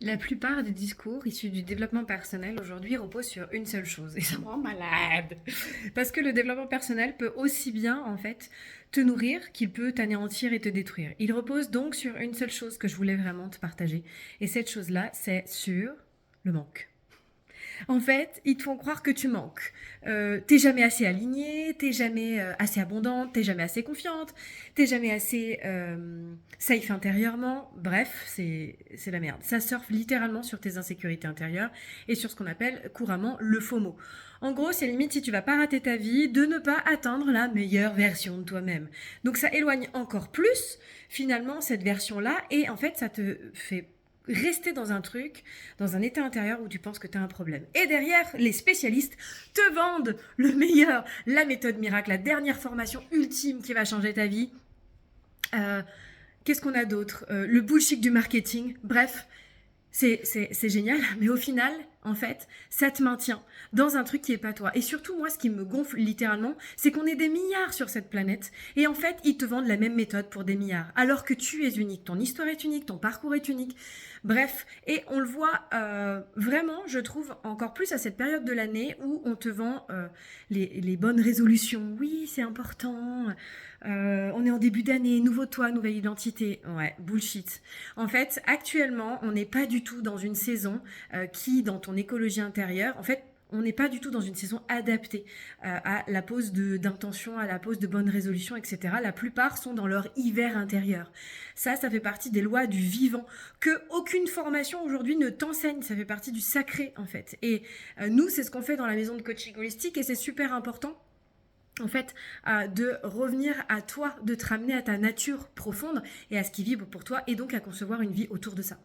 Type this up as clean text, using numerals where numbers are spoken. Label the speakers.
Speaker 1: La plupart des discours issus du développement personnel aujourd'hui reposent sur une seule chose et ça me rend malade. Parce que le développement personnel peut aussi bien en fait te nourrir qu'il peut t'anéantir et te détruire. Il repose donc sur une seule chose que je voulais vraiment te partager et cette chose-là, c'est sur le manque. En fait, ils te font croire que tu manques. T'es jamais assez alignée, t'es jamais assez abondante, t'es jamais assez confiante, t'es jamais assez safe intérieurement. Bref, c'est la merde. Ça surfe littéralement sur tes insécurités intérieures et sur ce qu'on appelle couramment le FOMO. En gros, c'est limite si tu vas pas rater ta vie de ne pas atteindre la meilleure version de toi-même. Donc ça éloigne encore plus finalement cette version-là et en fait ça te fait rester dans un truc, dans un état intérieur où tu penses que tu as un problème. Et derrière, les spécialistes te vendent le meilleur, la méthode miracle, la dernière formation ultime qui va changer ta vie. Euh, Qu'est-ce qu'on a d'autre Le bullshit du marketing. Bref, c'est génial, mais au final, en fait, ça te maintient dans un truc qui est pas toi. Et surtout, moi, ce qui me gonfle littéralement, c'est qu'on est des milliards sur cette planète. Et en fait, ils te vendent la même méthode pour des milliards. Alors que tu es unique, ton histoire est unique, ton parcours est unique. Bref, et on le voit vraiment, je trouve, encore plus à cette période de l'année où on te vend les bonnes résolutions. Oui, c'est important. On est en début d'année, nouveau toi, nouvelle identité. Ouais, bullshit. En fait, actuellement, on n'est pas du tout dans une saison qui, dans ton écologie intérieure, en fait, on n'est pas du tout dans une saison adaptée à la pose d'intention, à la pose de bonnes résolutions, etc. La plupart sont dans leur hiver intérieur. Ça fait partie des lois du vivant que aucune formation aujourd'hui ne t'enseigne. Ça fait partie du sacré, en fait. Et nous, c'est ce qu'on fait dans la maison de coaching holistique et c'est super important en fait, de revenir à toi, de te ramener à ta nature profonde et à ce qui vibre pour toi et donc à concevoir une vie autour de ça.